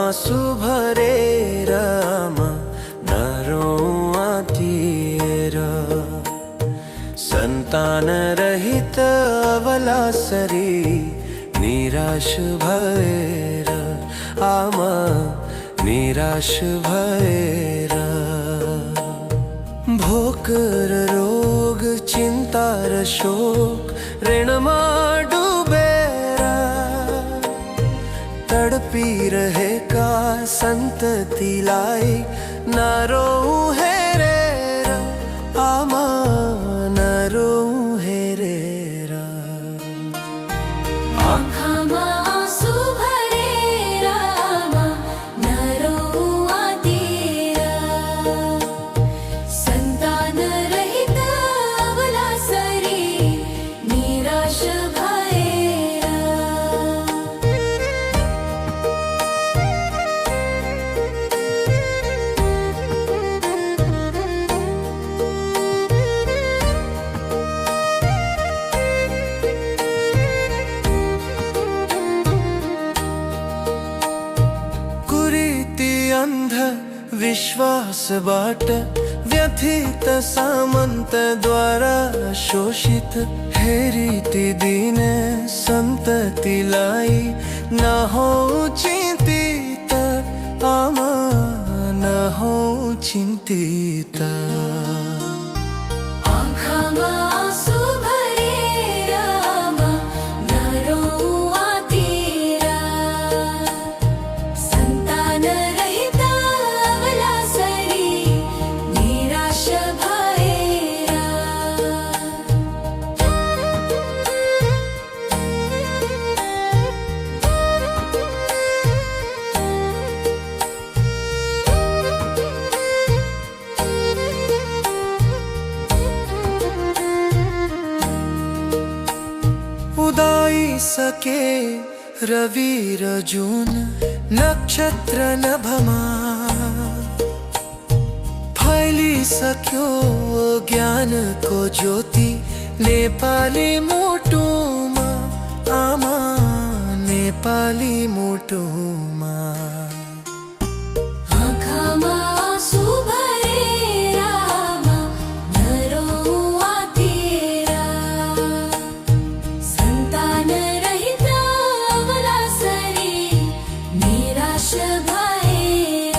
आंसू भरेर आमा नरोआ दिएर सन्तान रहित अबलासरी निराश भएर आमा निराश भएर भोक र रोग चिन्ता र शोक ऋणमा डुबेर तडपी रहेका सन्ततिलाई नरोऊ हेरेर आमा नरोऊ हेरेर आँखामा आँसु भरेर आमा नरोऊ दिएर सन्तान रहित अबलासरी निराश भएर अंध विश्वासबाट व्यथित सामन्तद्वारा शोषित हेरिति दिने सन्ततिलाई नहौ चिन्तित आमा नहौ चिन्तित आँखामा आँसु भरेर आमा नरोऊ दिएर सन्तान रहित अबलासरी निराश भएर उदाइसके रवि र जुन नक्षत्र नभमा फैलिसक्यो ज्ञानको ज्योति नेपाली मुटुमा आमा नेपाली मुटुमा आँखामा आँसु भरेर आमा नरोऊ दिएर सन्तान रहित अबलासरी निराश भएर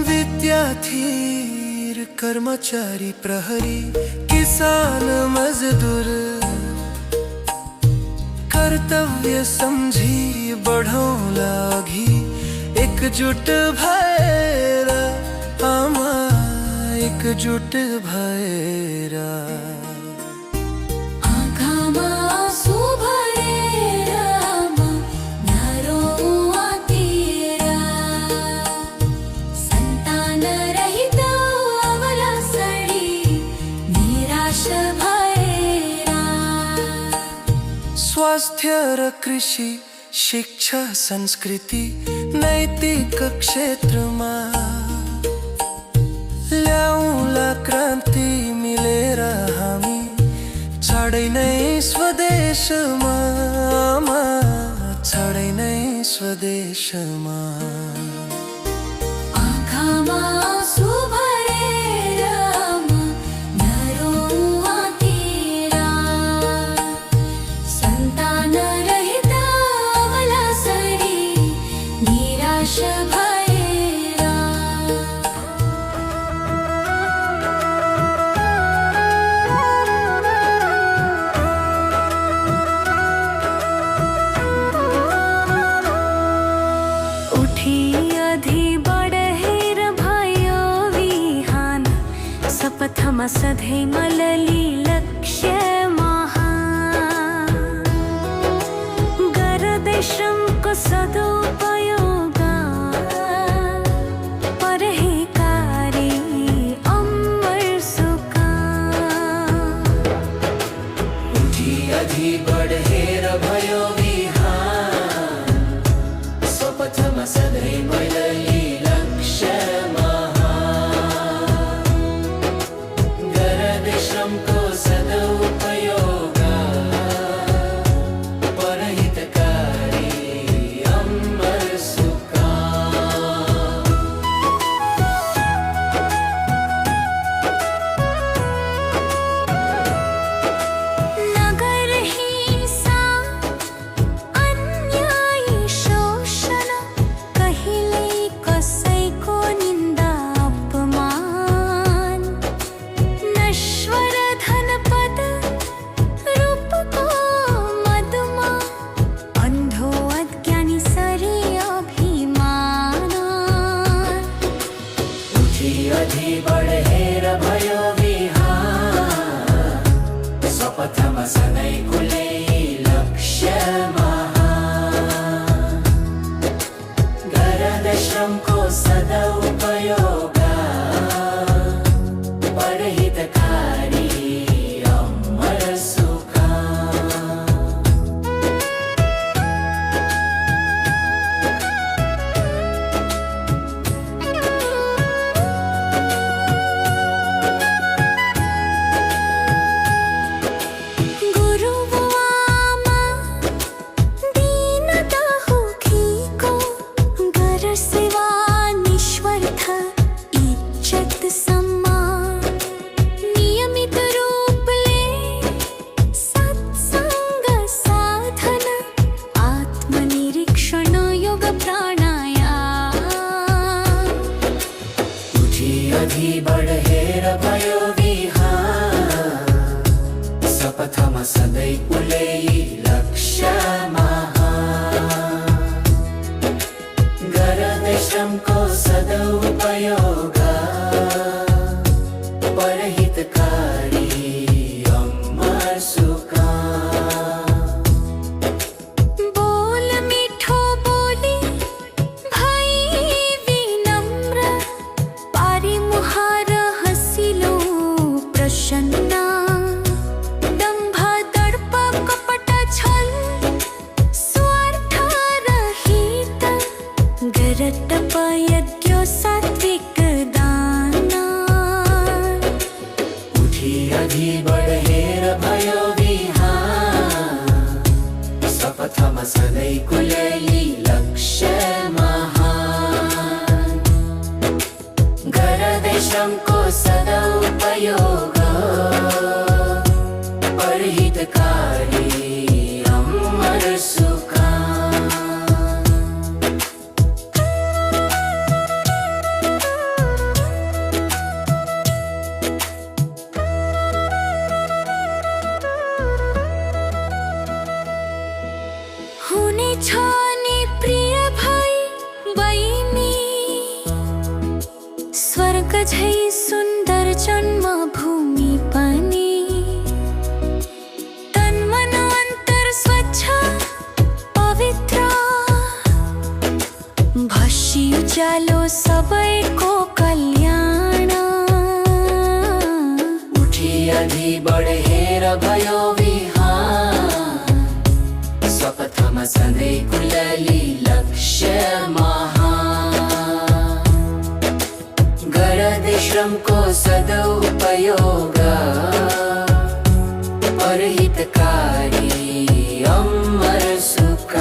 विद्यार्थी कर्मचारी प्रहरी किसान मजदूर कर्तव्य सम्झी बढौँला अघि एकजुट भएर आमा एकजुट भएर आँखामा आँसु भरेर आमा नरोऊ दिएर सन्तान रहित अबलासरी निराश भएर स्वास्थ्य र कृषि शिक्षा संस्कृति नैतिक क्षेत्रमा ल्याउला क्रान्ति मिलेर हामी छाडै नै स्वदेशमा आमा छाडै नै स्वदेशमा आँखामा आँसु भरेर आमा नरोऊ दिएर सन्तान रहित अबलासरी निराश भएर उठी अधि बढेर भयो बिहान शपथमा सधैँ मलली लक्ष्य महान गर्दै श्रमको सदुपयोग परहेकारी अमर सुका उठी अधि बढेर भयो बिहान शपथमा सधैँ कुलै लक्ष्य महान गरद श्रमको सदुपयोग परहितकारी अमर सुख गुरुआमा दीनता होखीको गर सेवा निस्वार्थ इज्जत सम्मान नियमित रूपले सत्संग साधन आत्मनिरीक्षण योग प्राणायाम उठी अघि बढेर भयो विहान शपथमा सधैँ कुलै लक्ष्य महान गरद श्रमको सदुपयोग परहितकारी अमर सुख बोल मिठो बोली भई विनम्र पारी मुहार हसिलो प्रसन्न दम्भ दर्प कपट छल स्वार्थ रहित गरटप यज्ञ सात्विक दान उठी अघि बढेर भयो विहान शपथमा सधैँ कुलै लक्ष्य महान गरद श्रमको सदुपयोग परहितकारी अमर सुख हुने छ नि प्रिय भाइ बहिनी स्वर्ग झै सुन्दर जन्मभूमि पनि तन मन अन्तर स्वच्छ पवित्र भसी उज्यालो सबैको कल्याण उठी अघि बढेर भयो विहान शपथमा सधैँ कुलै लक्ष्य महान गरद श्रमको सदुपयोग परहितकारी अमर सुख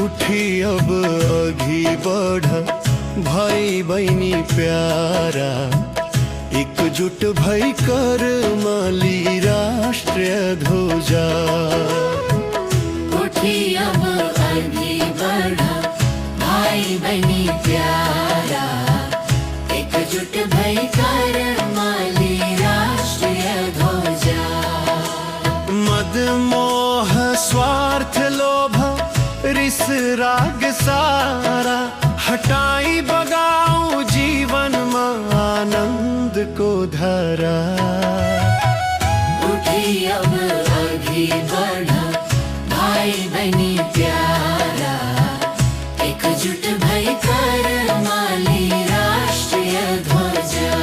उठी अब अघि बढ भाइ बहिनी प्यारा एकजुट भई कर माली राष्ट्रिय ध्वजा उठी अब अघि बढ भाइ बहिनी प्यारा एकजुट भई कर माली राष्ट्रिय ध्वजा मद मोह स्वार्थ लोभ रिस राग सारा हटाई बगाऊ जीवन में आनंद को धारा उठी अब अघि बढ भाइ बहिनी प्यारा एकजुट भई कर माली राष्ट्रिय ध्वजा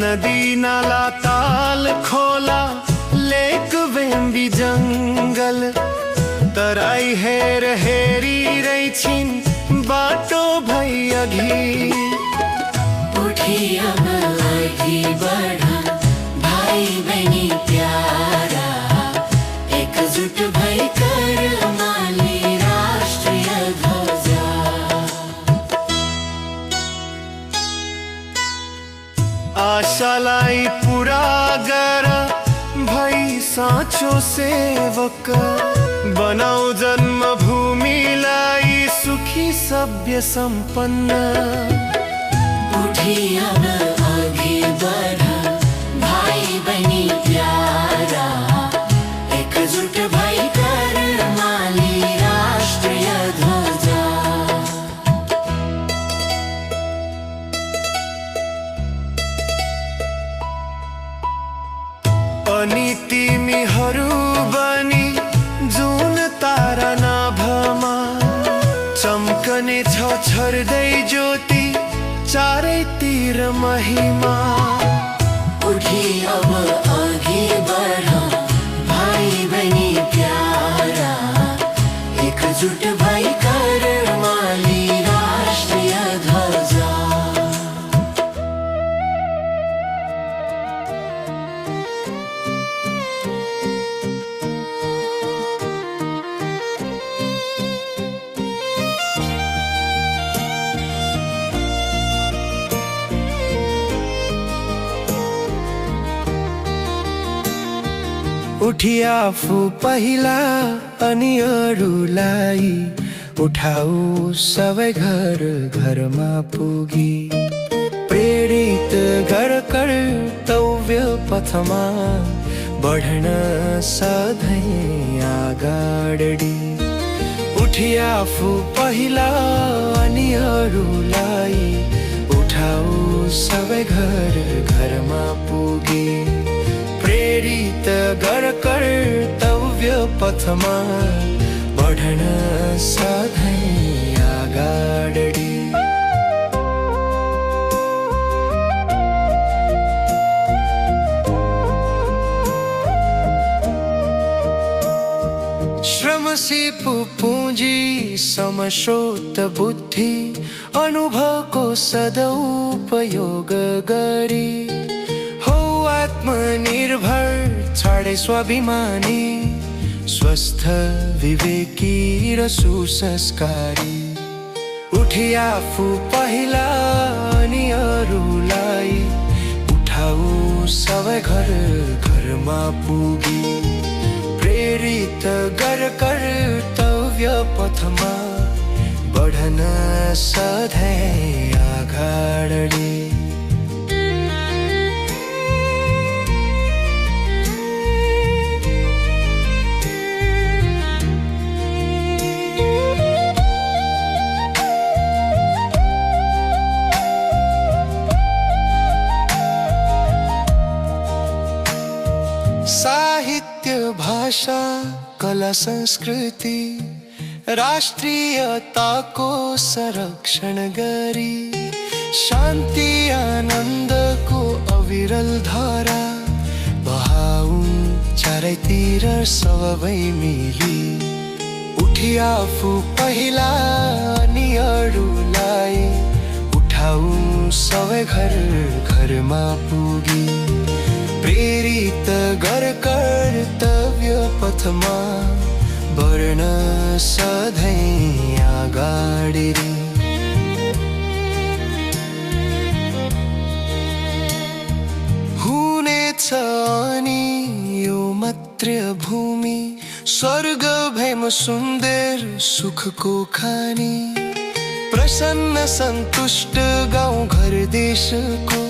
नदी नाला ताल खोला लेक वेम्बी जंगल तराई हेर हेरी रही छिन बाटो भई अघि उठी अब अघि बढ भाइ बहिनी प्यारा एकजुट भई कर माली राष्ट्रिय ध्वजा आशालाई पूरा गर भई साँचो सेवक बनाऊ जन्मभूमिलाई सुखी सभ्य सम्पन्न उठी अब आगे बढ़ा भाई बनी प्यारा एकजुट भई कर माली राष्ट्रीय ध्वजा अनि तिमीहरू बनी जुन तारा नाभमा चम्कने छ छर्दै ज्योति चारैतिर महिमा उठी अब आगे बढ़ा भाई बनी प्यारा एकजुट भई कर माली राष्ट्रीय ध्वजा उठी आफू पहिला अनि अरूलाई उठाऊ सबै घर घरमा पुगी प्रेरित गर कर्तव्य पथमा बढ्न सधैँ अगाडि उठी आफू पहिला अनि अरूलाई उठाऊ सबै घर घरमा पुगी प्रेरित गर कर्तव्य पथमा बढ्न सधैँ अगाडि श्रम सिप पुँजी समस्रोत बुद्धि अनुभवको सदुपयोग गरी आत्मनिर्भर छाडे स्वाभिमानी स्वस्थ विवेकी र सुसंस्कारी उठी आफू पहिला अनि अरूलाई उठाऊ सबै घर घरमा पुगी प्रेरित गर कर्तव्य पथमा बढ्न सधैँ अगाडि साहित्य भाषा कला संस्कृति राष्ट्रियताको संरक्षण गरी शान्ति आनन्दको अविरल धारा बहाऊ चारैतिर सबै मिली उठी आफू पहिला अनि अरूलाई उठाऊ सबै घर घरमा पुगी प्रेरित गर कर्तव्य पथमा बढ्न सधैँ अगाडि हुनेछ अनि यो मातृभूमि स्वर्ग भैम सुन्दर सुखको खानी प्रसन्न सन्तुष्ट गाउँ घर देशको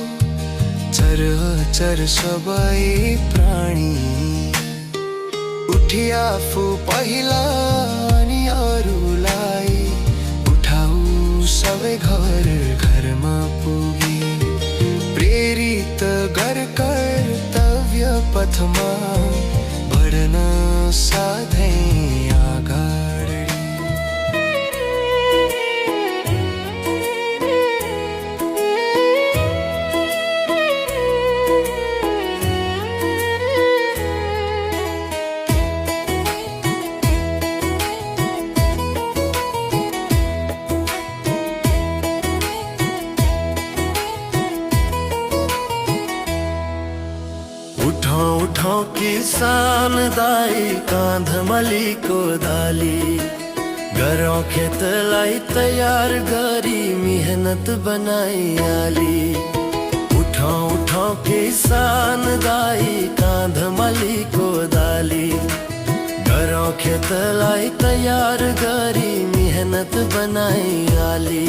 चर सबै प्राणी उठी आफू पहिला अनि अरूलाई उठाऊ सबै घर घरमा पुगी प्रेरित गर कर्तव्य पथमा बढ्न सधैँ अगाडि उठाऊ किसान दाई काँधमली कोदाली गरौँ खेतलाई तयार गरी मेहनत बनाई आली उठाऊ किसान दाई काँधमली कोदाली गरौँ खेतलाई तयार गरी मेहनत बनाई आली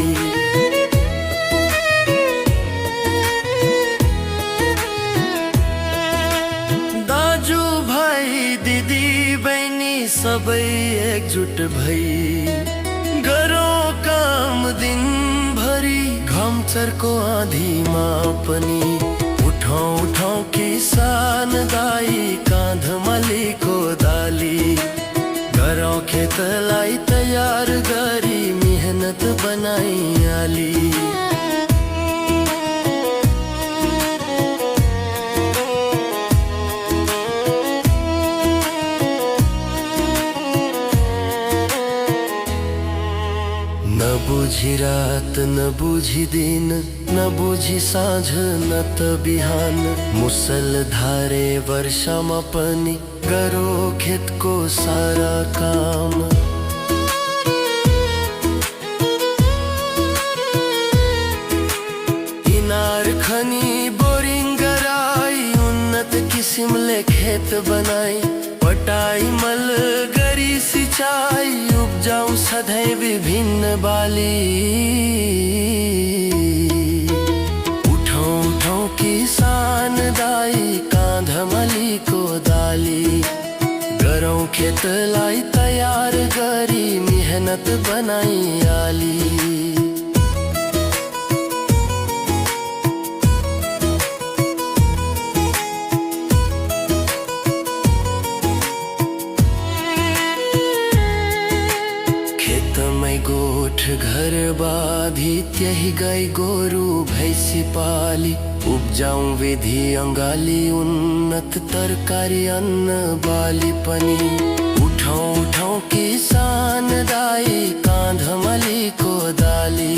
सबै एकजुट भई गरौँ काम दिन भरी घाम चर्को आँधीमा पनि उठौँ उठौँ किसान दाई काँधमा लिएको दाली गरौँ खेतलाई तयार गरी मेहनत बनाई आली न बुझी रात न बुझी दिन न बुझी साँझ न त बिहान मुसलधारे वर्षामा पनि गरो खेतको सारा काम इनार खनी बोरिङ गराई उन्नत किसिमले खेत बनाई पटाई मल गरी सिंचाई उब्जाउ सधैँ विभिन्न बाली उठौँ उठौँ किसान दाई काँधमा लिएको दाली गरौँ खेतलाई तयार गरी मेहनत बनाई आली गोठ घर बाँधी त्यही गाई गोरु भैँसी पाली उब्जाउ विधि अङ्गाली उन्नत तरकारी अन्न बाली पनि उठौँ उठौँ किसान दाई काँधमा लिएको दाली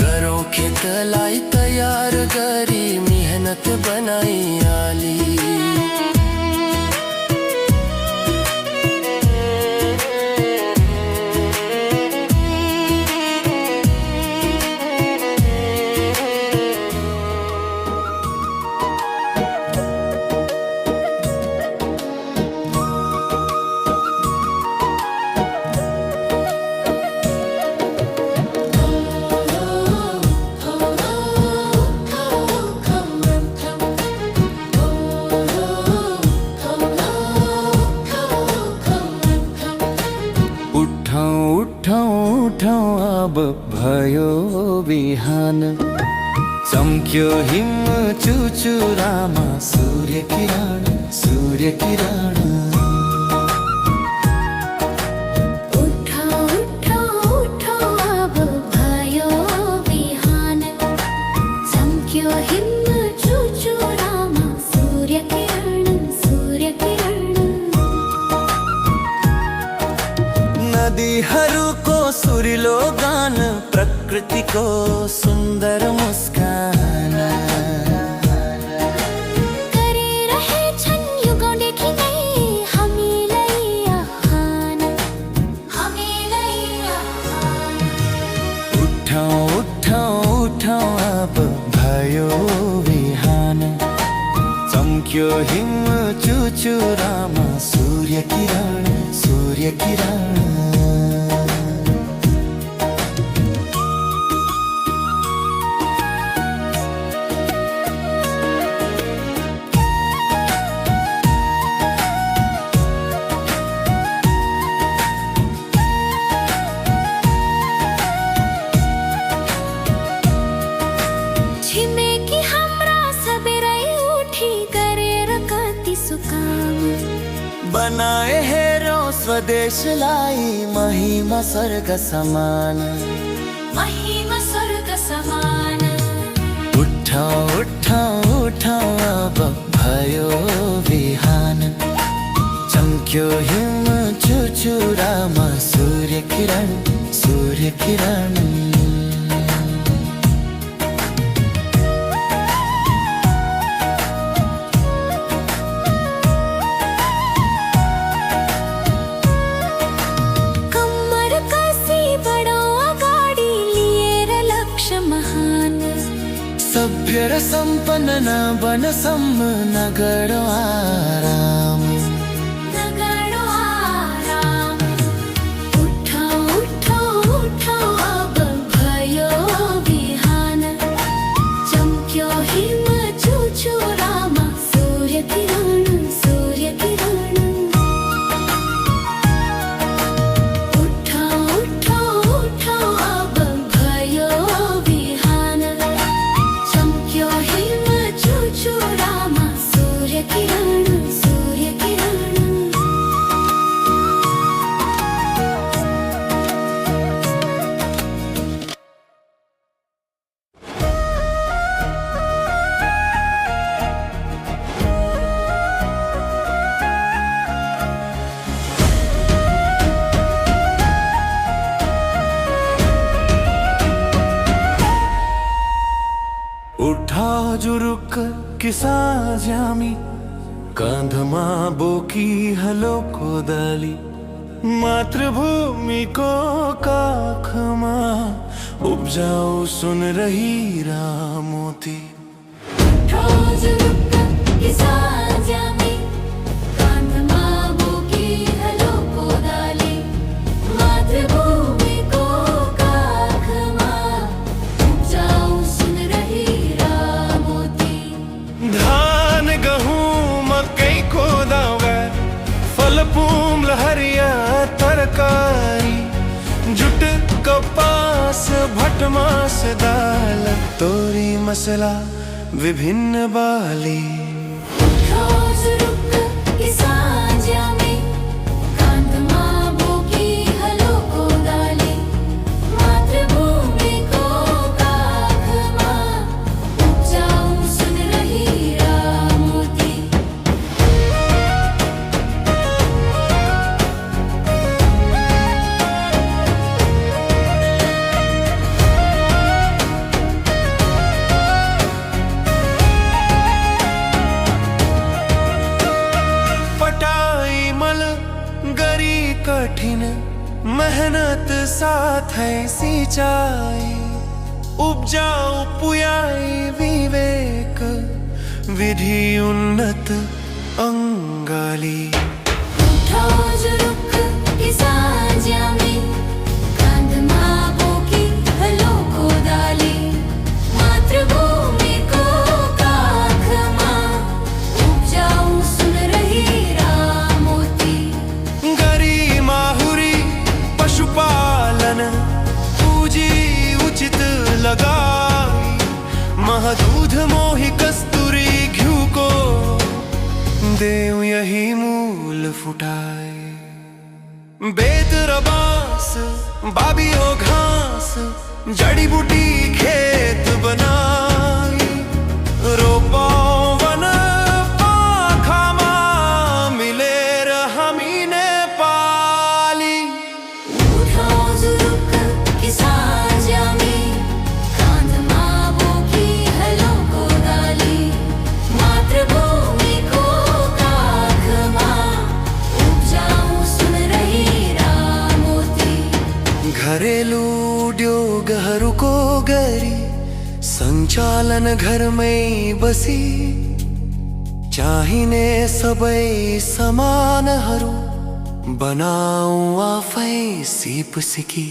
गरौँ खेतलाई तयार गरी मेहनत बनाई आली अब भयो बिहान चम्क्यो हिम चुचुरामा सूर्य किरण उठौ उठौ उठौ अब भयो बिहान चम्क्यो हिम चुचुरामा सूर्य किरण नदीहरूको सुरिलो गान प्रकृतिको सुन्दर मुस्कान गरिरहेछन् युगौँदेखि नै हामीलाई आह्वान उठौँ उठौँ उठौँ अब भयो बिहान चम्क्यो हिम चुचुरामा सूर्य किरण छिमेकी हाम्रा सबेरै उठी गरेर कति सुकाम बनाए हेरौँ स्वदेशलाई महिमा स्वर्ग समान उठौँ उठौँ उठौँ अब भयो बिहान चम्क्यो हिम चुचुरामा सूर्य किरण सभ्य र सम्पन्न नबनसम्म नगरौ आराम उठौँ उठौँ उठौँ अब भयो बिहान चम्क्यो हिम चुचुरामा सूर्य किरण जुरुक किसा जामी कांधमा बोकी हलो कोदाली मातृभूमि को काखमा उपजाऊ सुन रही रामोती धान गहूं मकई को दावे फल फूल हरिया तरकारी जुट कपास भटमास दाल तोरी मसला विभिन्न बाली कठिन मेहनत साथ है सिंचाई उपजाऊ पुयाई विवेक विधि उन्नत अंगाली दूध मोहि कस्तूरी घ्यू को देव यही मूल फुटाए बेत रबास बाबियो घास जड़ी बूटी खेत बनाई रोपो वन पाखामा मिले रहमी ने पाली घरेलू उद्योग हरू को गरी संचालन घर में बसी चाहिने सबै समान हरू बनाऊ आफै सीप सिकी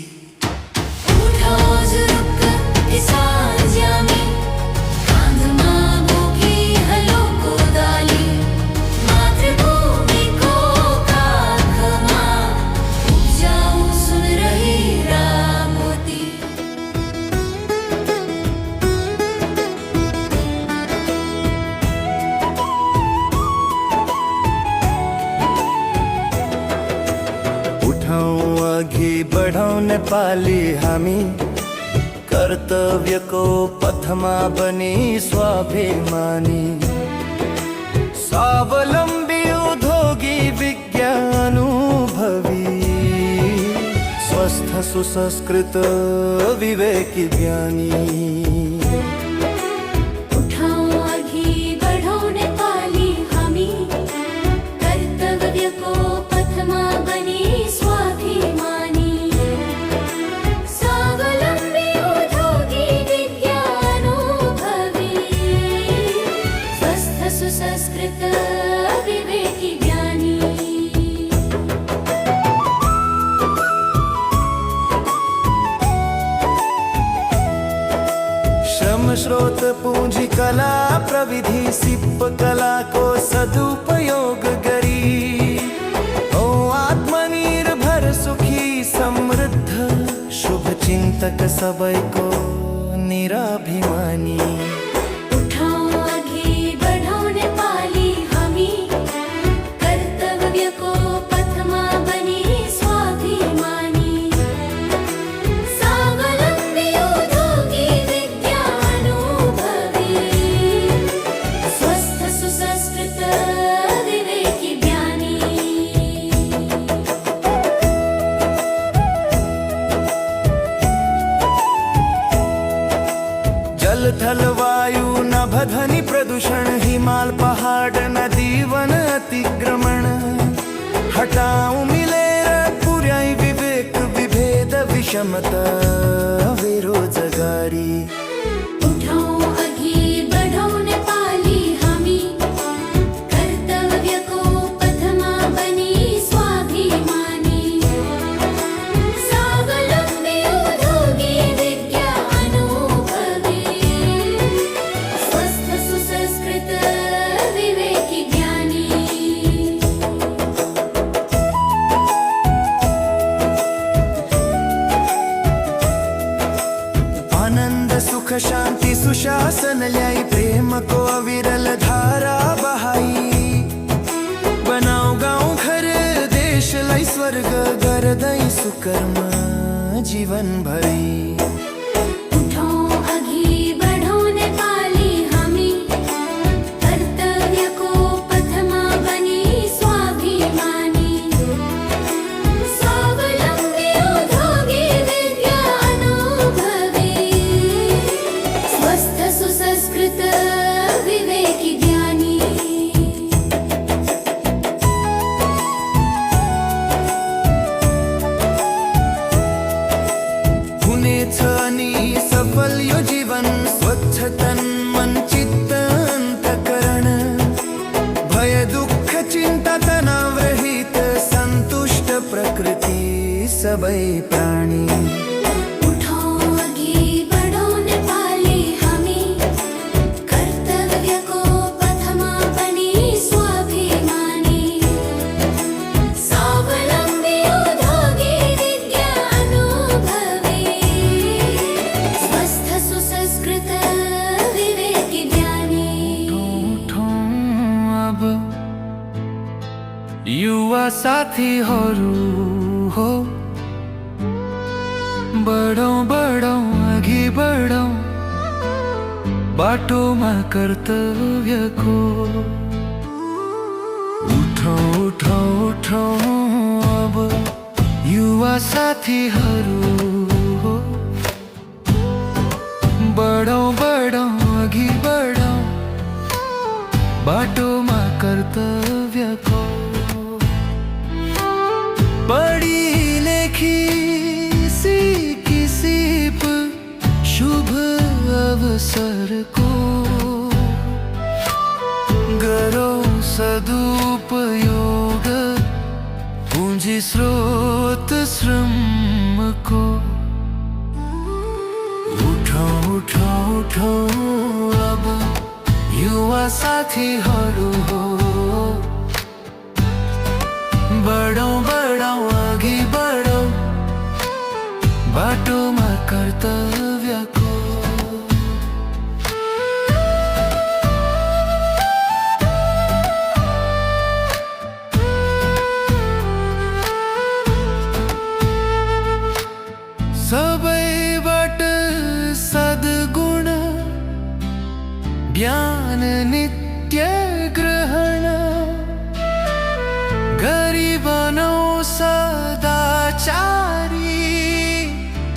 आगे बढ़ाऊ नेपाली हामी कर्तव्य को पथमा बनी स्वाभिमानी स्वावलंबी उद्योगी विज्ञानुभवी स्वस्थ सुसंस्कृत विवेकी ज्ञानी स्रोत पूंजी कला प्रविधि सिप कला को सदुपयोग करी ओ आत्मनिर्भर सुखी समृद्ध शुभ चिंतक सबै को निराभिमानी थल ध्वनि प्रदूषण, हिमाल पहाड़ नदी वन अतिक्रमण, हटाऊ मिलेर पुर्याई विवेक विभेद विषमता बेरोजगारी। उठौँ अघि बढौँ नेपाली हामी, कर्तव्यको पथमा बनी स्वाभिमानी। स्वावलम्बी उद्योगी विद्या अनुभवी, स्वस्थ सुसंस्कृत विवेकी ज्ञानी। आनंद सुख शांति सुशासन ल्याई, प्रेम को अविरल धारा बहाई। बनाऊ गाउँ घर देशलाई स्वर्ग गर्दै सुकर्म जीवन भरी। उठौँ अघि बढौँ नेपाली हामी, कर्तव्यको पथमा बनी स्वाभिमानी। स्वावलम्बी उद्योगी विद्या अनुभवी, स्वस्थ सुसंस्कृत विवेकी ज्ञानी। हुनेछ अनि सफल यो जीवन, स्वच्छ तन मन चित्त अन्तकरण। भय दुःख चिन्ता तनाव रहित, सन्तुष्ट प्रकृति सबै प्राणी। उठौँ अघि बढौँ नेपाली हामी, कर्तव्यको पथमा बनी स्वाभिमानी। स्वावलम्बी उद्योगी विद्या अनुभवी, स्वस्थ सुसंस्कृत विवेकी ज्ञानी। उठौँ अब युवा साथीहरू हो, बढौँ बढौँ अघि बढौँ बाटोमा कर्तव्यको। उठौँ उठौँ उठौँ अब युवा साथीहरू हो, बढौँ बढौँ अघि बढौँ बाटोमा कर्तव्यको। पढी लेखी सीखी सिप शुभ अवसरको, गरौँ सदुपयोग पुँजी स्रोत श्रमको। उठौँ उठौँ उठौँ अब युवा साथीहरू हो, बढौँ बढौँ अघि बढौँ बाटोमा कर्तव्यको। सबैबाट सद्गुण ज्ञान नित्य ग्रहण, गरी बनौँ सदाचारी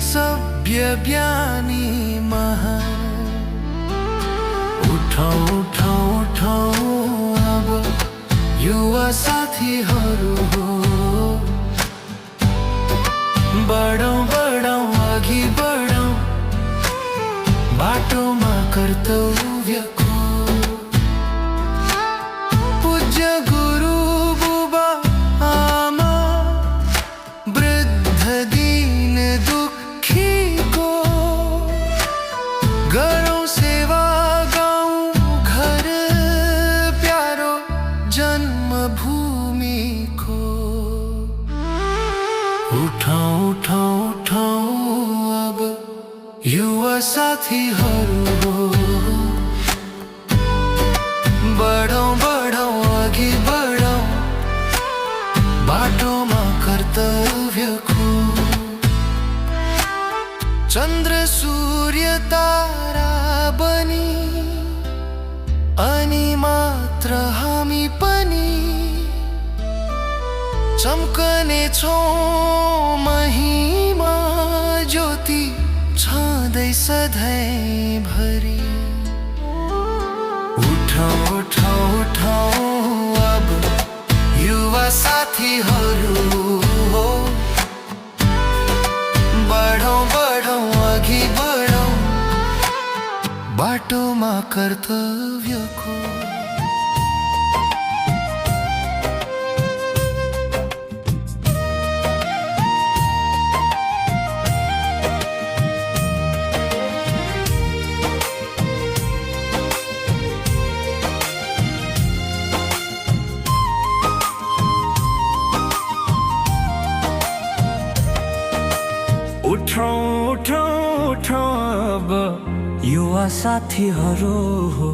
सभ्य ज्ञानी महान। उठौँ उठौँ उठौँ अब युवा साथीहरू हो, बढौँ बढौँ अघि बढौँ बाटोमा कर्तव्यको। पूज्य गुरु बुबा आमा, वृद्ध दीन दुखीको, गरौँ सेवा गाउँ घर प्यारो जन्मभूमिको। उठौँ उठौँ उठौँ अब युवा साथीहरू हो, बढौँ बढौँ अघि बढौँ बाटोमा कर्तव्यको। चन्द्र सूर्य तारा बनी अनि मात्र हामी पनि चम्कने छौँ महिमा ज्योति छँदै सधैँभरि। बाटोमा कर्तव्यको उठौँ उठौँ उठौँ अब युवा साथीहरू हो,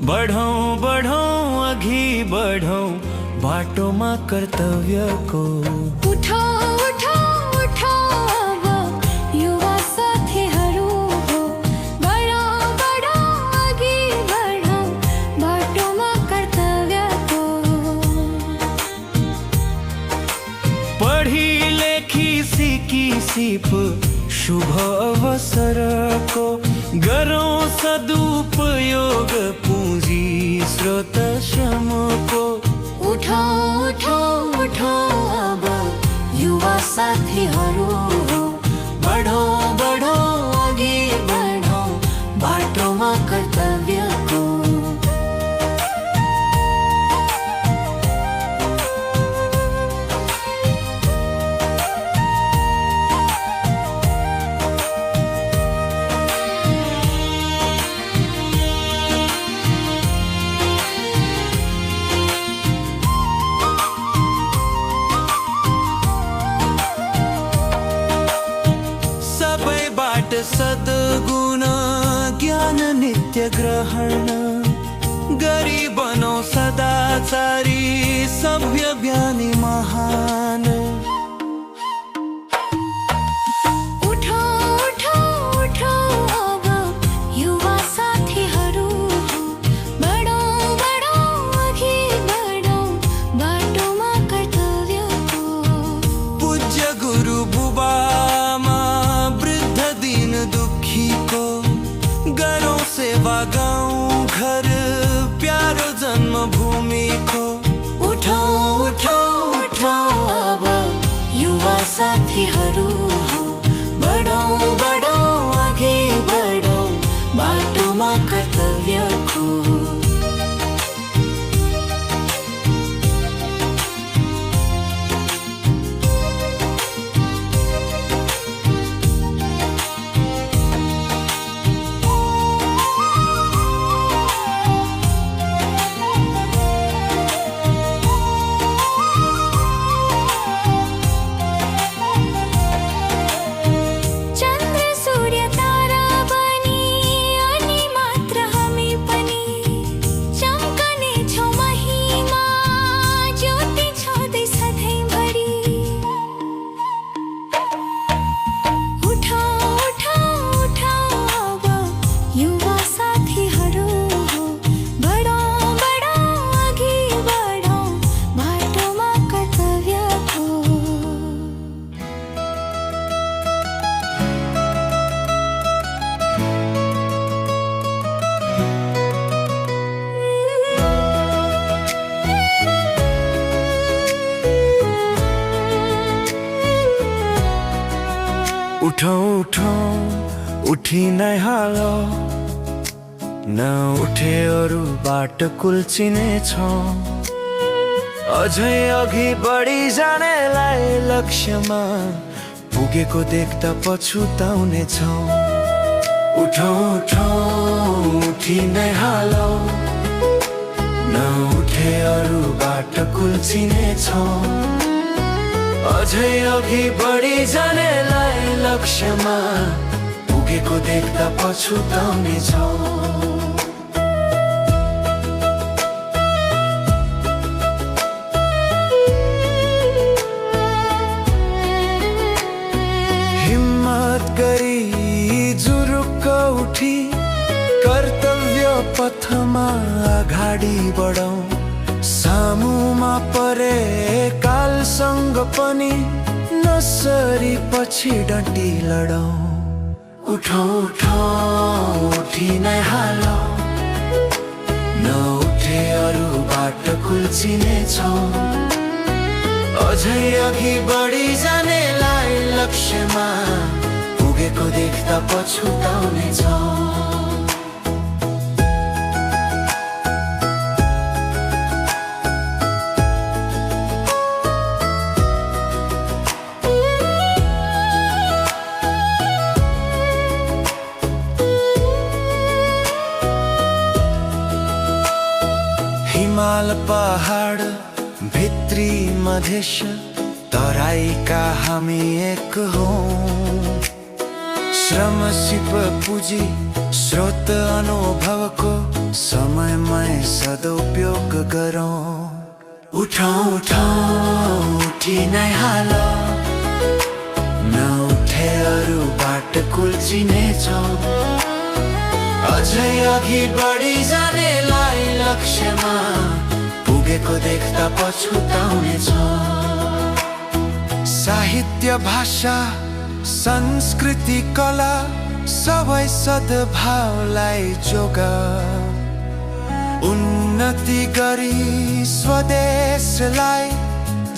बढौँ बढौँ अघि बढौँ बाटोमा कर्तव्यको। उठो उठो उठो अब युवा साथीहरू हो, बढौँ बढौँ अघि बढौँ बाटोमा कर्तव्यको। पढी लेखी सिकी सिप शुभ अवसरको, गरौँ सदुपयोग पुँजी स्रोत श्रमको। उठो उठो उठो अब युवा साथीहरू हो, बढौँ बढौँ अघि बढौँ बाटोमा कर्तव्यको। सबैबाट सद्गुण ज्ञान नित्य ग्रहण गरी बनौ सदाचारी सभ्य ज्ञानी महान। उठो उठो उठो अब युवा साथीहरू हो, बढौँ बढौँ अघि बढौँ बाटोमा कर्तव्यको। पूज्य गुरु बुबामा वृद्ध दीन दुखीको, गरौँ सेवा गाउँ घर प्यारो जन्मभूमिको। उठो उठो उठो अब युवा साथीहरू हो, बढौँ बढौँ अघि बढौँ बाटोमा कर्तव्यको। चन्द्र सूर्य तारा बनी अनि मात्र हामी पनि चम्कने छौँ महिमा, ज्योति छँदै सधैँभरि। उठो उठो उठो अब युवा साथीहरू हो, बढौँ बढौँ अघि बढौँ बाटोमा कर्तव्यको। उठौँ उठौँ उठी नै हालो, नउठे अरूबाट कुल्चिने छौँ। अझै अघि बढी जानेलाई लक्ष्यमा पुगेको देख्दा पछुताउने छौँ। उठौँ उठौँ उठी नै हालो, नउठे अरूबाट कुल्चिने छौँ। अझै अघि बढी जानेलाई लक्ष्यमा पुगेको देख्दा पछुताउने छौँ। हिम्मत गरी जुरुक्क उठी कर्तव्य पथमा अगाडि बढौँ। सामुमा परे कालसँग पनि नसरी पछि डटी लडौँ। उठौँ उठौँ उठी नै हालौ, नउठे अरूबाट कुल्चिने छौँ। अझै अघि बढी जानेलाई लक्ष्यमा पुगेको देख्दा पछुताउने छौँ। हिमाल पहाड भित्री मधेश तराईका हामी एक हौं। श्रम सिप पुँजी स्रोत अनुभवको समयमै सदुपयोग गरौँ। उठौँ उठौँ उठी नै हाल, नउठे अरूबाट कुल्चिनेछौँ। अझै अघि बढी जानेलाई लक्ष्यमा पुगेको देख्दा पछुताउनेछौँ। साहित्य भाषा संस्कृति कला सबै सद्भावलाई जोगा। उन्नति गरी स्वदेशलाई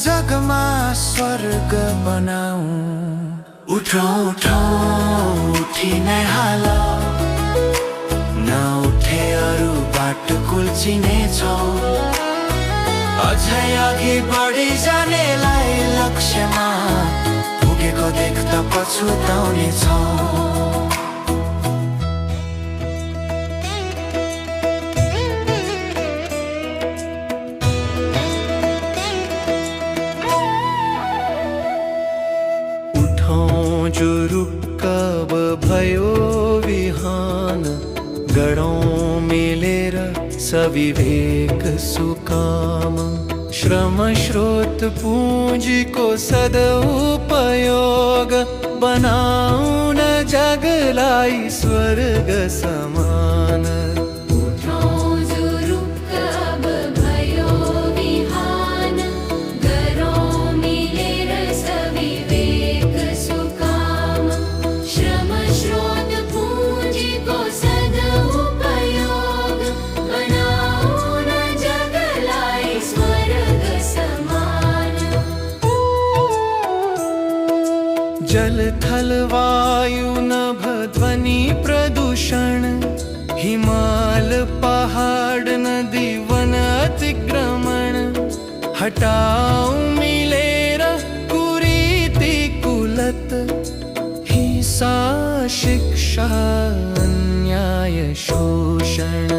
जगमा स्वर्ग बनाऊ। उठौँ उठौँ उठी नै हाल, नउठे अरूबाट कुल्चिनेछौँ। अझै अघि बढी जानेलाई लक्ष्यमा पुगेको देख्दा पछुताउनेछौँ। जुरुक्क अब भयो बिहान, गरौँ मिलेर सविवेक सुकाम। श्रम स्रोत पुँजीको सदुपयोग, बनाउन जगलाई स्वर्ग समान। जल थल वायु नभ ध्वनि प्रदूषण, हिमाल पहाड़ नदी वन अतिक्रमण। हटाओ मिलेर कुरीति कुलत, हिंसा शिक्षा अन्याय शोषण।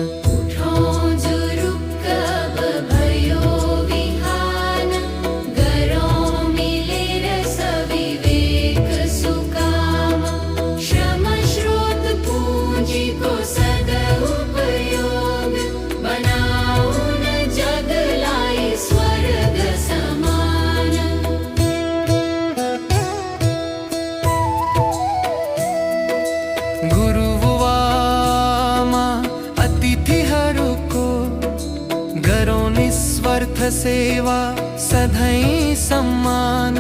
निस्वार्थ सेवा सधैं सम्मान,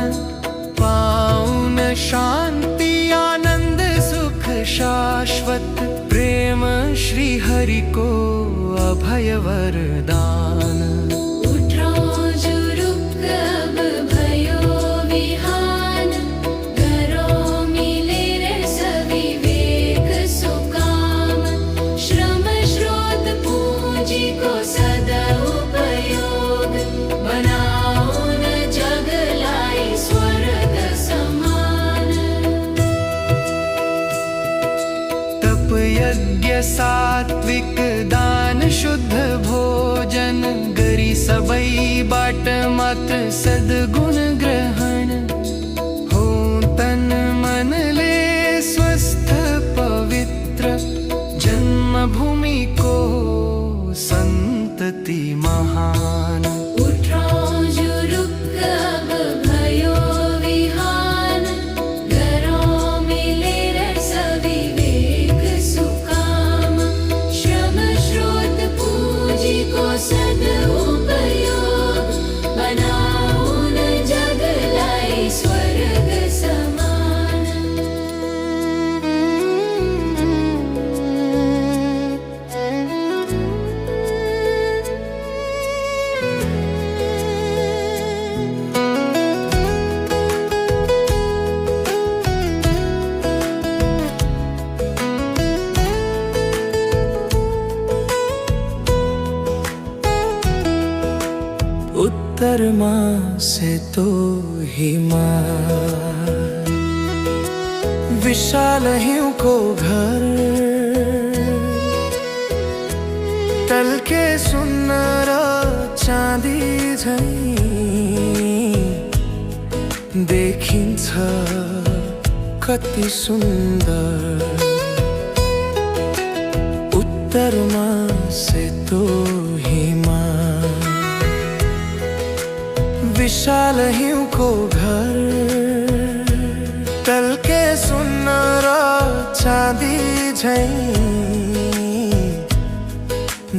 पाउन शान्ति आनन्द सुख शाश्वत। प्रेम श्री हरि को अभय वरदान। यज्ञ सात्विक दान शुद्ध भोजन, गरी सबै बाट मात्र सद्गुण ग्रहण। हो तन मन ले स्वस्थ पवित्र, जन्मभूमि को संतति महान। उत्तरमा से तो हिमाल, विशाल हिम को घर, टल के सुन्नरा चाँदी झैं देखिन्छ कति सुन्दर। उत्तरमा सेतो हिमाल, विशाल हिउँको घर, टल्के सुन्न र चाँदी झैं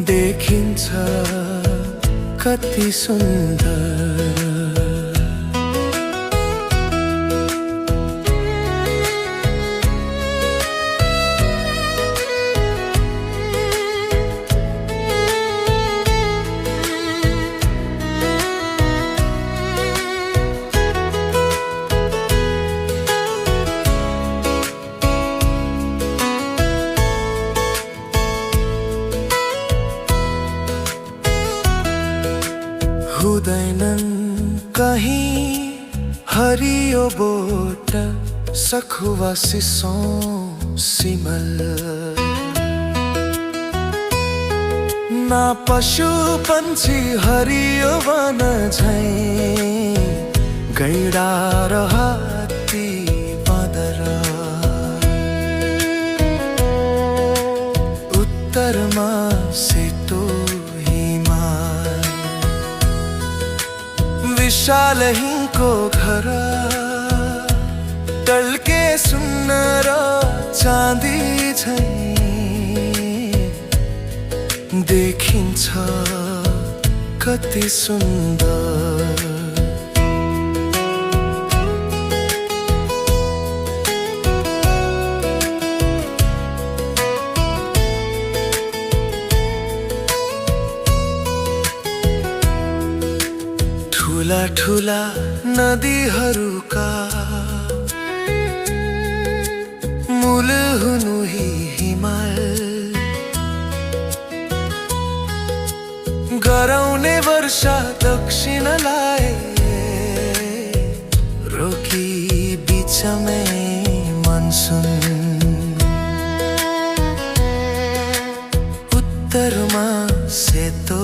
देखिन्छ कति सुन्दर। हुँदैनन् कहीं हरियो बोट, सखुवा सिसौँ सिमल। ना पशु पंछी हरियो वन झैं, गैंडा र हात्ती बाँदर। उत्तरमा सेतो विशाल हिउँको घर, टल्के सुन्न र चाँदी झैं देखिन्छ कति सुन्दर। ठुला ठुला नदीहरूका मूल हुनु हिमाल, गराउने वर्षा दक्षिणलाई रोकी बिचमै मनसुन। उत्तरमा सेतो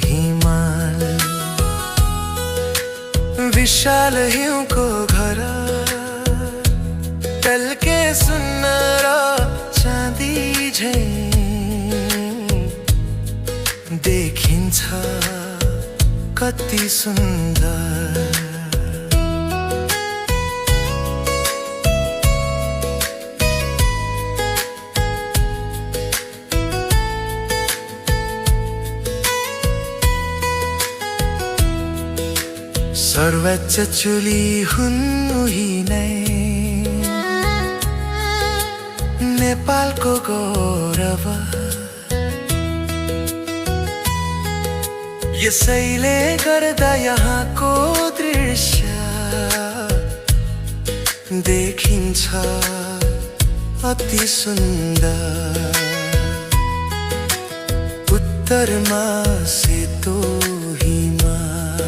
हिमाल, विशाल हिउँको घर, टल्के सुन्न र चाँदी झैं देखिन्छ कति सुन्दर। सर्वोच्च चुली हुनु नै नेपालको गौरव। यसैले गर्दा यहाँको दृश्य देखिन्छ अति सुन्दर। उत्तरमा सेतो हिमाल,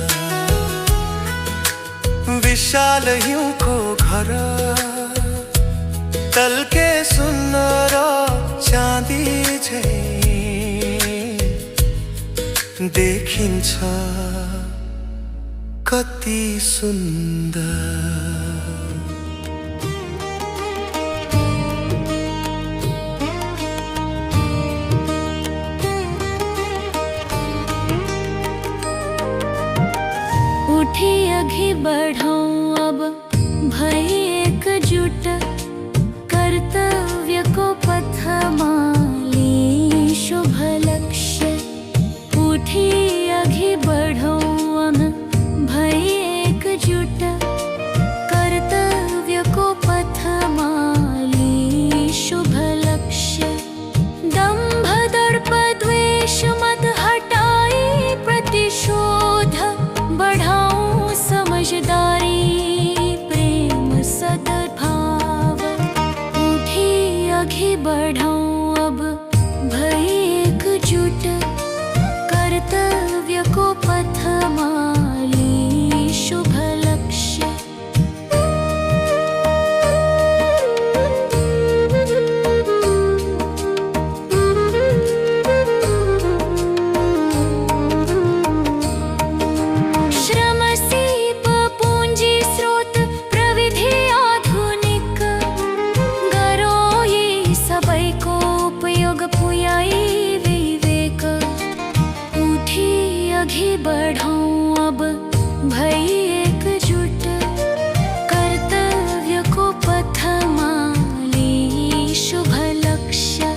विशाल हिउँको घर, टल्के सुन्न र चाँदी झैं देखिन्छ कति सुन्दर। उठी अघि बढ़ौं अब भई एकजुट, कर्तव्य को पथ माली शुभ लक्ष्य। उठी अघि बढ़ौं अब भई एकजुट, कर्तव्य को पथ माली शुभ लक्ष्य। दंभ दर्प द्वेष मत हटाई प्रतिशोध, बढ़ाऊं समझदारी प्रेम सद्भाव। उठी अघि बढ़ाऊं अब भई एकजुट, कर्तव्य को पथ माली शुभ लक्ष्य। बढ़ूं अब भई एकजुट, कर्तव्य को पथ माली शुभ लक्ष्य।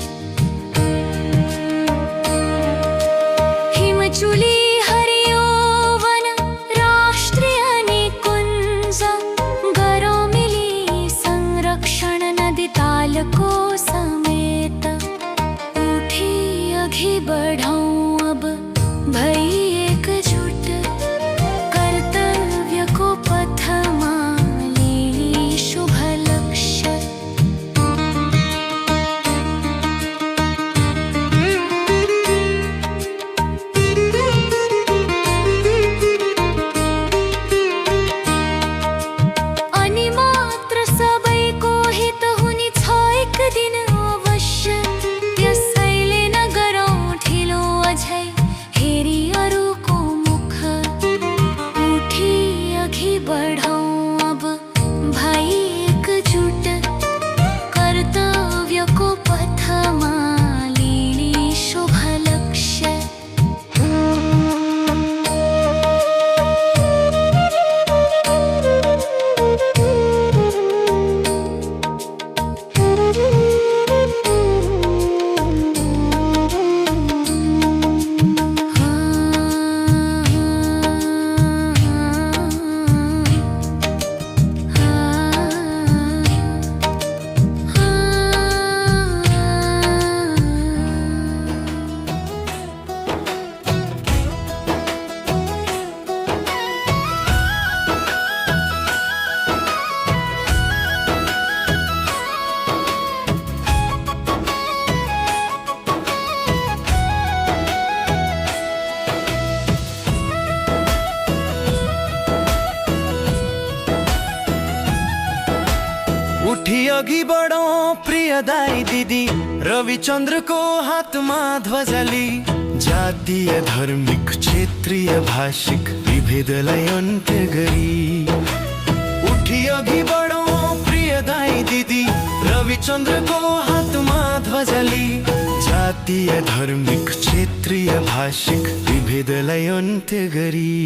हिमचुली हरियौवन राष्ट्रीय निकुंज, गरो मिली संरक्षण नदी ताल को समेत। उठी आगे बढ़ूं अब भई एकजुट, कर्तव्य को पथ माली शुभ लक्ष्य। अनि मात्र सबैको हित हुने छ एक दिन अवश्य, त्यसैले न गरौँ ढिलो अझै हेरी अरूको मुख। उठी अघि बढौँ अब भई एकजुट, कर्तव्यको पथ माली शुभ लक्ष्य। उठी अघि बढौं प्रिय दाई दिदी, रविचन्द्रको हातमा ध्वजाली। जातीय धार्मिक क्षेत्रीय भाषिक विभेदलाई अन्त्य गरी। उठी अघि बढौं प्रिय दाई दिदी, रविचन्द्रको हातमा ध्वजाली। जातीय धार्मिक क्षेत्रीय भाषिक विभेदलाई अन्त्य गरी।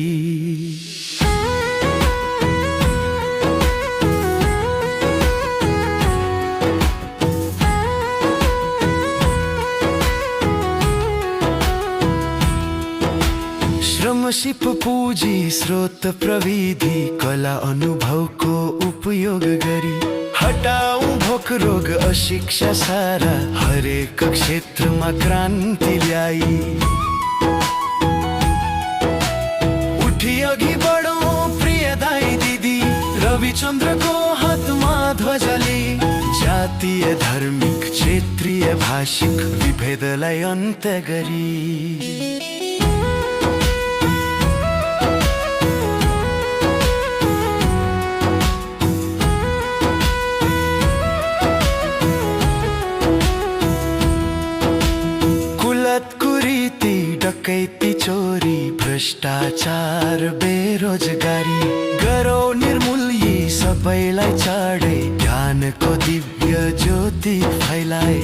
श्रम सिप पुँजी स्रोत प्रविधि कला अनुभवको उपयोग गरी। हटाऊं भोक रोग अशिक्षा सारा, हरेक क्षेत्रमा क्रान्ति ल्याई। उठी अघि बढौं प्रिय दाई दिदी, रविचन्द्रको हातमा ध्वजाली। जातीय धार्मिक क्षेत्रीय भाषिक विभेदलाई अन्त्य गरी। कुरीति डकैती चोरी भ्रष्टाचार बेरोजगारी, गरौ निर्मूल यी सबैलाई चाँडै। ज्ञानको दिव्य ज्योति फैलाए।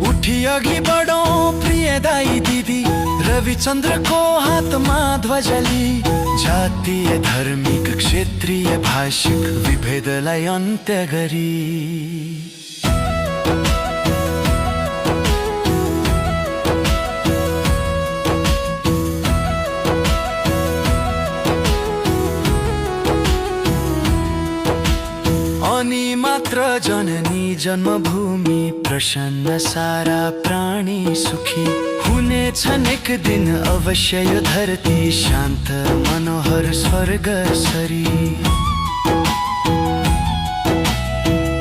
उठी अघि बढौं प्रिय दाई दिदी, रविचन्द्रको हातमा ध्वजाली। जातीय धार्मिक क्षेत्रीय भाषिक विभेदलाई अन्त्य गरी। अनि मात्र जननी जन्मभूमि प्रसन्न, सारा प्राणी सुखी हुनेछन् एक दिन अवश्य। यो धरती शान्त मनोहर स्वर्ग सरी।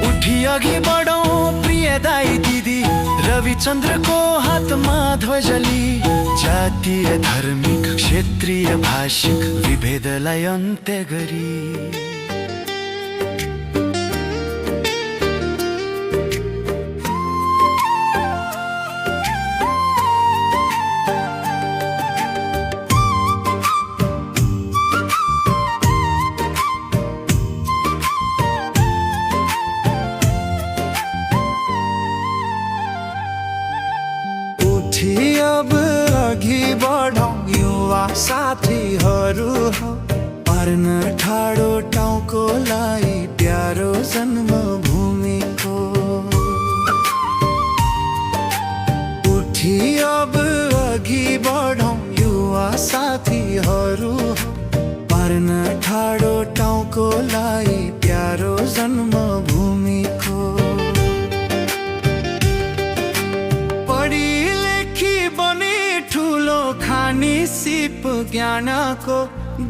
उठी अघि बढौं प्रिय दाई दिदी, रविचन्द्रको हातमा ध्वजाली। जातीय धार्मिक क्षेत्रीय भाषिक विभेदलाई अन्त्य गरी। अब अघि बढौँ युवा साथीहरू हो। पार्न ठाडो टाउकोलाई प्यारो जन्मभूमिको। उठी अब अघि बढौँ युवा साथीहरू हो। पार्न ठाडो टाउकोलाई प्यारो जन्मभूमिको। पढी लेखी बनी ठुलो खानी सिप ज्ञानको।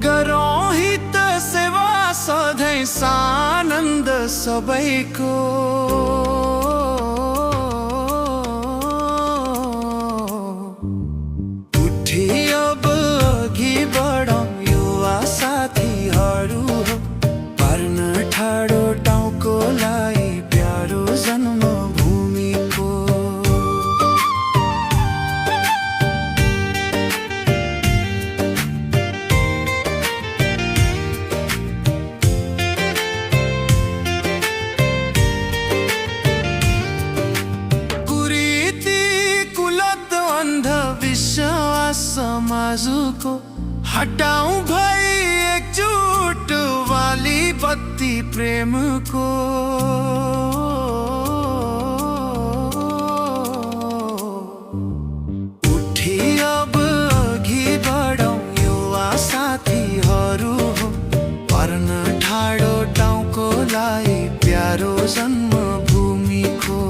गरौँ हित सेवा सधैँ सानन्द सबैको। उठी अब अघि बढौँ युवा साथीहरू हो। पार्न ठाडो टाउकोलाई प्यारो जन्मभूमिको। कुरीति कुलत अन्धविश्वास समाजको। हटाऊं भई एकजुट वाली बत्ती प्रेमको। उठी अब अघि बढौँ युवा साथीहरू हो। पार्न ठाडो टाउकोलाई प्यारो जन्मभूमिको।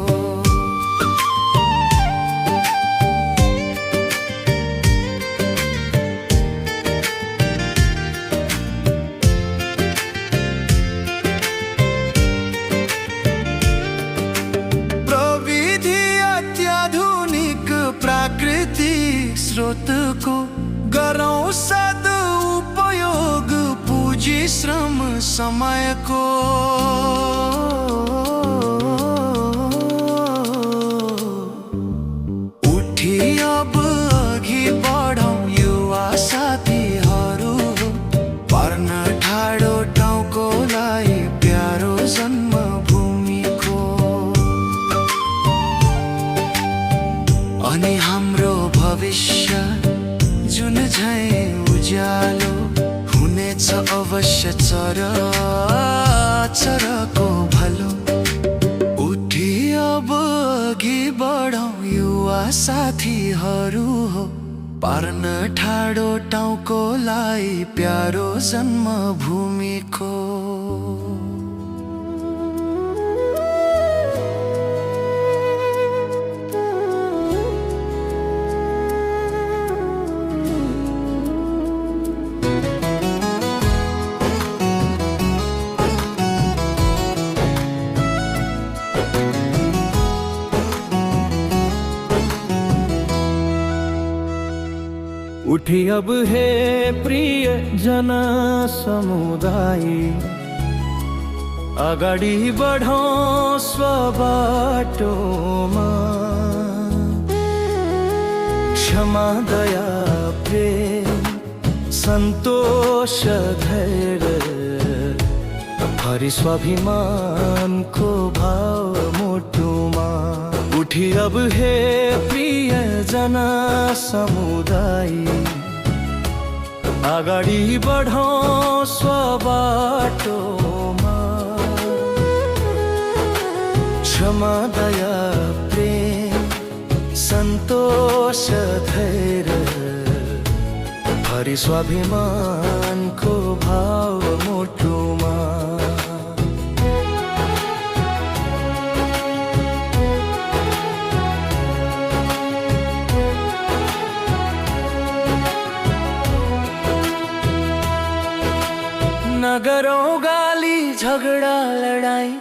प्रविधि अत्याधुनिक प्राकृतिक स्रोतको। गरौँ सदुपयोग पुँजी श्रम समयको। उठी अब अघि बढौँ युवा साथीहरू हो। पार्न ठाडो टाउकोलाई प्यारो जन्मभूमिको। अनि हाम्रो भविष्य जुन झैँ उज्यालो हुनेछ अवश्य चरको भलो। उठी अब अघि बढौँ युवा साथीहरू हो। पार्न ठाडो टाउकोलाई प्यारो जन्मभूमिको। उठी अब हे प्रिय जन समुदाय। अगाडि बढौँ स्वबाटोमा। क्षमा दया प्रेम सन्तोष धैर्य। भरि स्वाभिमानको भाव मुटुमा। उठी अब हे प्रिय जन समुदाय। अगाडि बढौँ स्वबाटोमा। क्षमा दया प्रेम सन्तोष धैर्य। भरि स्वाभिमानको भाव मुटुमा। नगरौँ गाली झगडा लडाई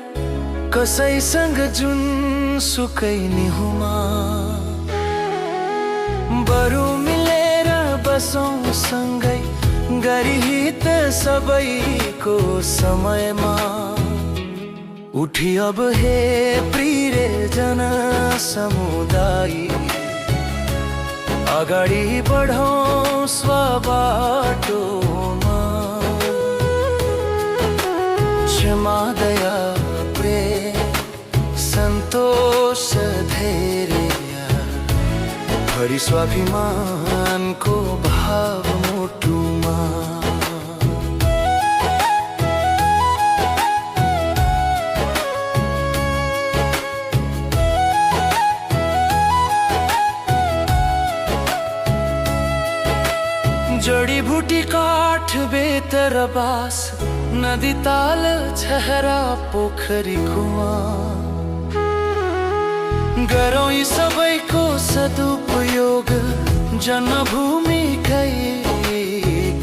कसैसँग जुन सुकै निहुमा। बरु मिलेर बसौँ सँगै गरी हित सबैको समयमा। उठी अब हे प्रिय जन समुदाय। अगाडि बढौँ स्वबाटोमा। क्षमा दया प्रेम सन्तोष धैर्य। भरि स्वाभिमानको भाव मुटुमा। जडीबुटी काठ बेतर बास, नदी ताल छहरा पोखरी कुवा। गरौँ यी सबैको सदुपयोग जन्मभूमिकै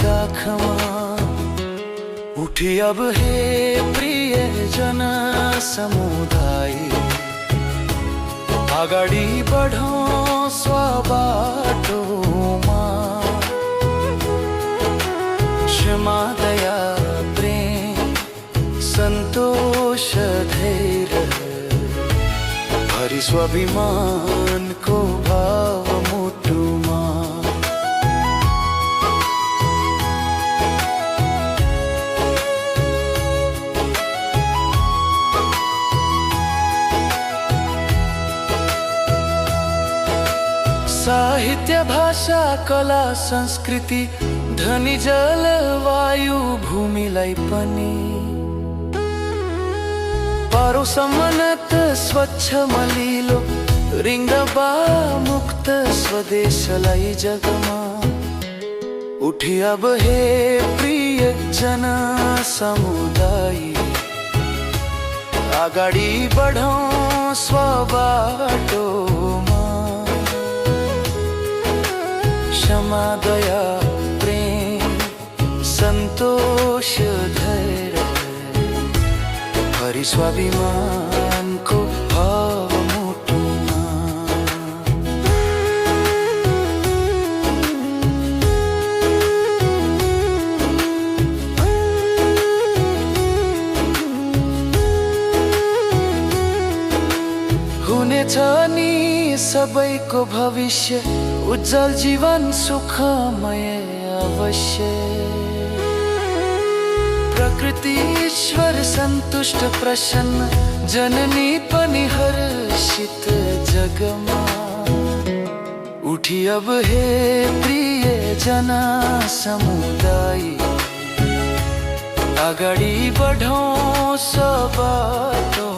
काखमा। उठी अब हे प्रिय जन समुदाय, अगाडि बढौँ स्वाबाटोमा। क्षमा दया प्रेम सन्तोष धैर्य, भरि स्वाभिमानको भाव मुटुमा। साहित्य भाषा कला संस्कृति, धनी जलवायु भूमिलाई पनि पारो सम्मानत स्वच्छ मलिलो रिङ्गबा मुक्त स्वदेशलाई जगमा। उठी अब हे प्रिय जन समुदाय, अगाडि बढौँ स्वाबाटोमा। क्षमा दया प्रेम सन्तोष धैर्य, भरि स्वाभिमानको भाव मुटुमा। हुनेछ नि सबैको भविष्य, उज्जवल जीवन सुखमय अवश्य। प्रकृति ईश्वर सन्तुष्ट प्रसन्न, जननी पनि हर्षित जगमा। उठी अब हे प्रिय जन समुदाय, अगाडि बढौँ सबाटोमा।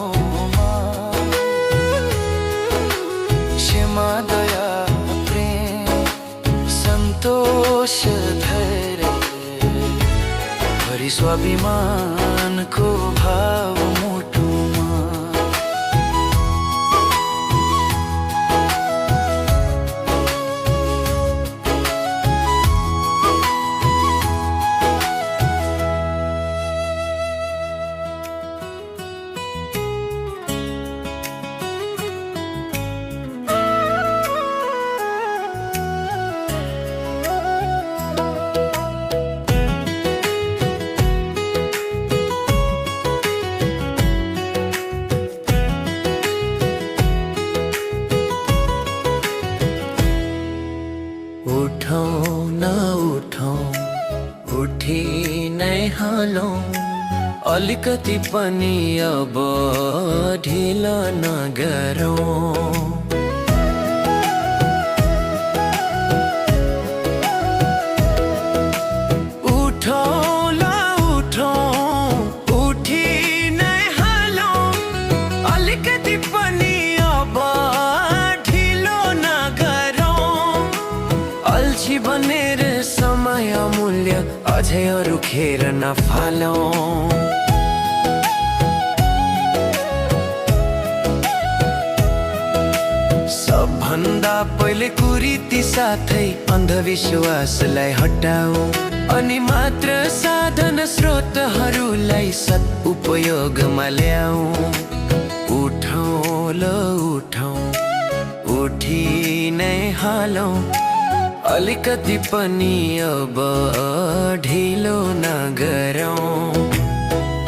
क्षमा दया प्रेम सन्तोष धैर्य, भरि स्वाभिमानको भाव मुटुमा। उठौँ न उठौँ, उठी नै हालौँ, अलिकति पनि अब ढिलो नगरौँ। उठौँ ल उठौँ, उठी नै हालौँ, अलिकति पनि अब ढिलो नगरौँ। अल्छी बनेर समय अमूल्य अझै अरू खेर नफालौँ। सबभन्दा पहिले कुरीति साथै अन्धविश्वासलाई हटाऊ, अनि मात्र साधन स्रोतहरूलाई सदुपयोगमा ल्याऊ। उठौँ ल उठौँ, उठी नै हालौँ, अलिकति पनि अब ढिलो नगरौँ।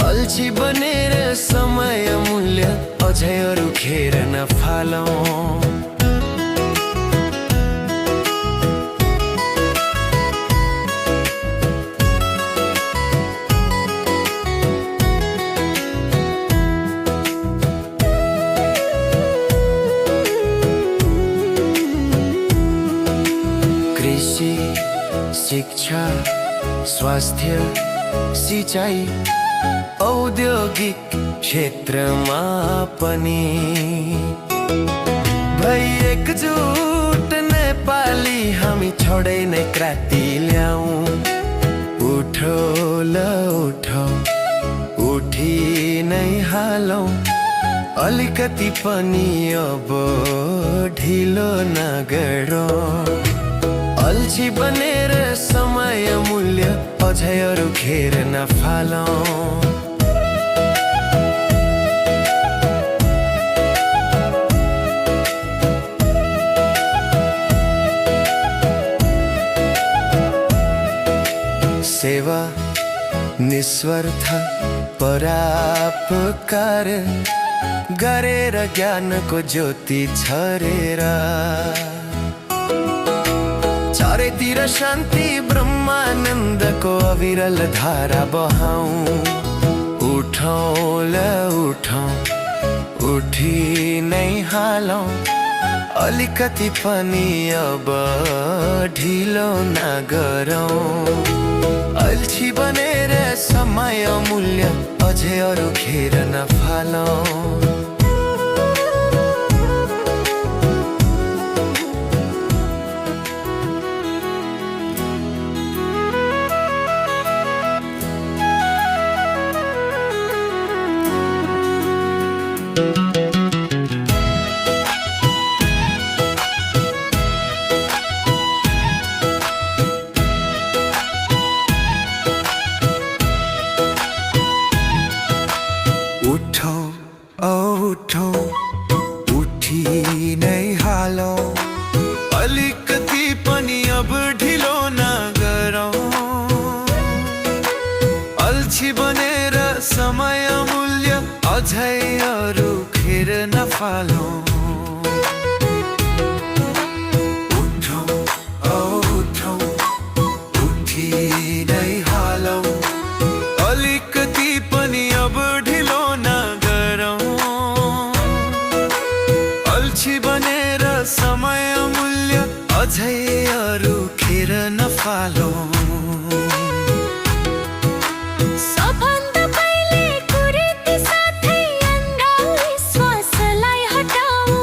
अल्छी बनेर समय मूल्य अझै अरू खेर नफालौँ। कृषि शिक्षा स्वास्थ्य सिंचाई औद्योगिक क्षेत्रमा पनि भई एकजुट नेपाली हामी छोडै नै क्रान्ति ल्याऊ। उठो ल उठौ उठी नै हालौं अलिकति पनि अब ढिलो नगरौँ। अल्छी बनेर समय मूल्य अझै अरू खेर नफालौँ। सेवा निस्वार्थ परोपकार गरेर ज्ञानको ज्योति छरेर चारैतिर शान्ति ब्रह्मानन्दको अविरल धारा बहाऊ। उठौँ ल उठौँ उठी नै हालौँ अलिकति पनि अब ढिलो नगरौँ। अल्छी बनेर समय मूल्य अझै अरू खेर नफालौँ। उठौँ उठी नै हालौँ अलिकति पनि अब ढिलो नगरौँ। अल्छी बनेर समय मूल्य अझै अरू खेर नफालौँ। उठौँ उठौँ उठी नै हालौँ अलिकति पनि अब ढिलो नगरौँ। अल्छी बनेर समय मूल्य अझै अरू खेर नफालौँ। सबभन्दा पहिले कुरीति साथै अन्धविश्वासलाई हटाऊ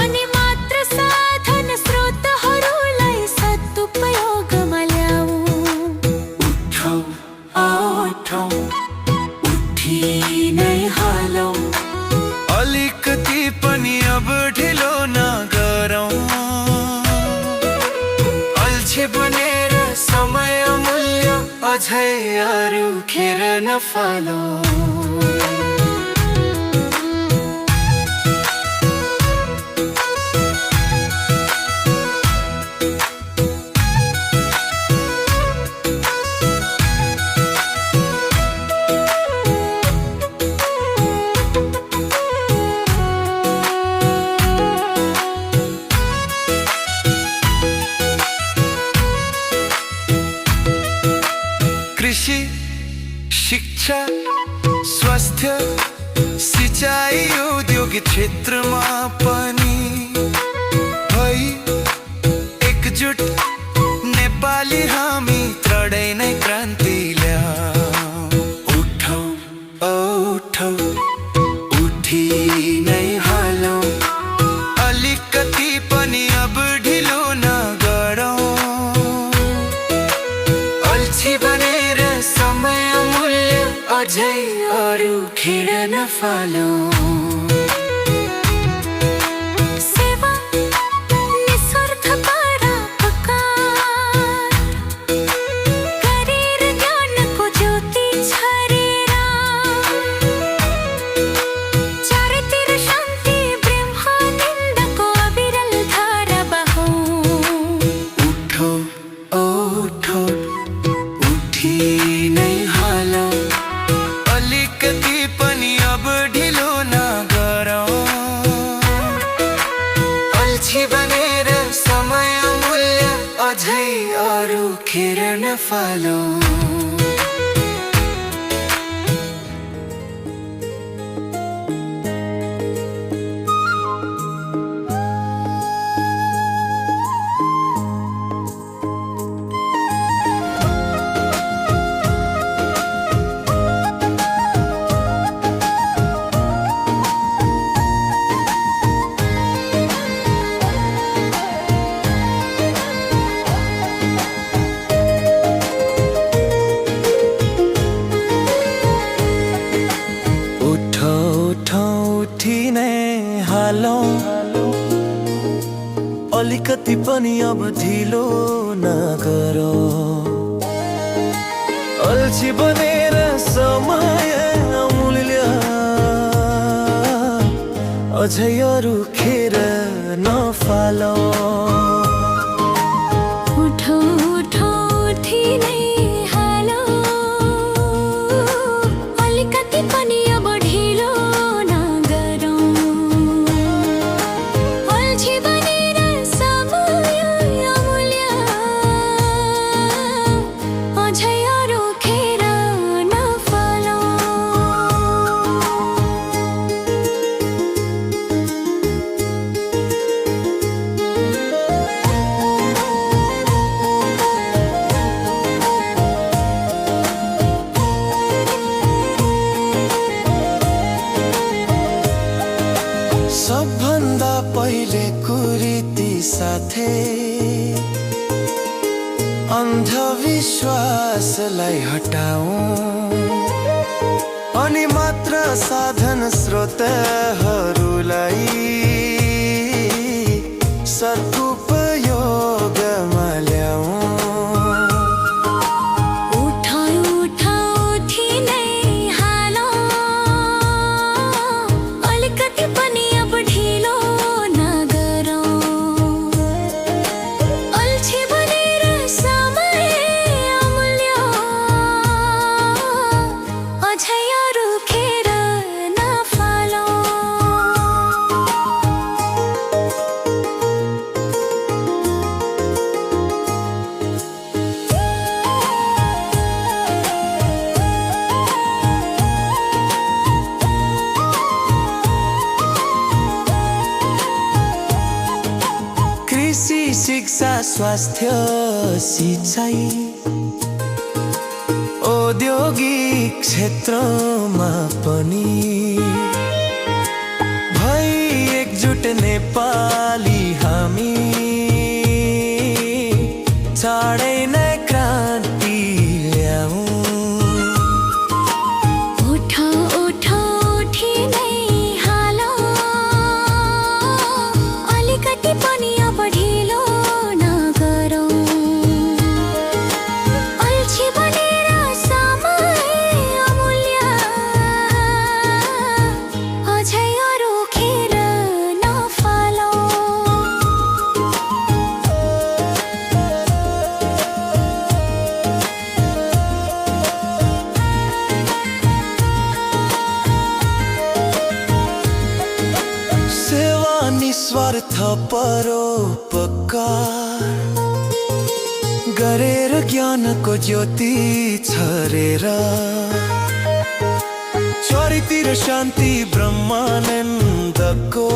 अनि मात्र साधन स्रोतहरूलाई सदुपयोगमा ल्याऊ। उठौँ उठौँ उठी नै हालौँ अलिकति पनि अब ढिलो नगरौँ। अल्छी बनेर समय मूल्य अझै अरू खेर नफालौँ। कृषि शिक्षा स्वास्थ्य सिंचाई औद्योगिक क्षेत्रमा पनि भई एकजुट नेपाली हामी त्रणै नै क्रान्ति ल्याऊ। उठौँ उठौँ उठी नै हालौँ अलिकति पनि अब ढिलो नगरौँ। अल्छी बनेर समय मूल्य अझै अरू खेर नफालौँ। सेवा निस्वार्थ परोपकार गरेर ज्ञानको ज्योति छरेर चारैतिर शान्ति ब्रह्मानन्दको अविरल धारा बहाऊ। उठौँ उठौँ उठी नै हालौँ अलिकति पनि अब ढिलो नगरौँ। अल्छी बनेर समय मूल्य अझै अरू खेर नफालौँ। अलिकति पनि अब ढिलो नगरौ। अल्छी बनेर समय अमूल्य अझै अरू खेर नफालौ। उठो उठो उठी नै हालौ, अलिकति पनि अब ढिलो नगरौ। अल्छी बनेर समय अमूल्य अझै अरू खेर नफालौ। सबभन्दा पहिले कुरीति साथे अन्धविश्वासलाई हटाऊ, अनि मात्र साधन स्रोतहरूलाई सदुपयोगमा ल्याऊ। उठो उठो उठी नै हालौ, अलिकति पनि अब ढिलो नगरौ। अल्छी बनेर समय अमूल्य अझै अरू खेर नफालौ। कृषि, शिक्षा, स्वास्थ्य, सिंचाइ, औद्योगिक क्षेत्रमा पनि भई एकजुट नेपाली हामी चाँडै नै क्रान्ति ल्याऊ। उठो उठो उठी नै हालौ, अलिकति पनि अब ढिलो नगरौ। अल्छी बनेर समय अमूल्य अझै अरू खेर नफालौ। सेवा, निस्वार्थ परोपकार गरेर ज्ञानको ज्योति छरेर चारैतिर शान्ति ब्रह्मानन्दको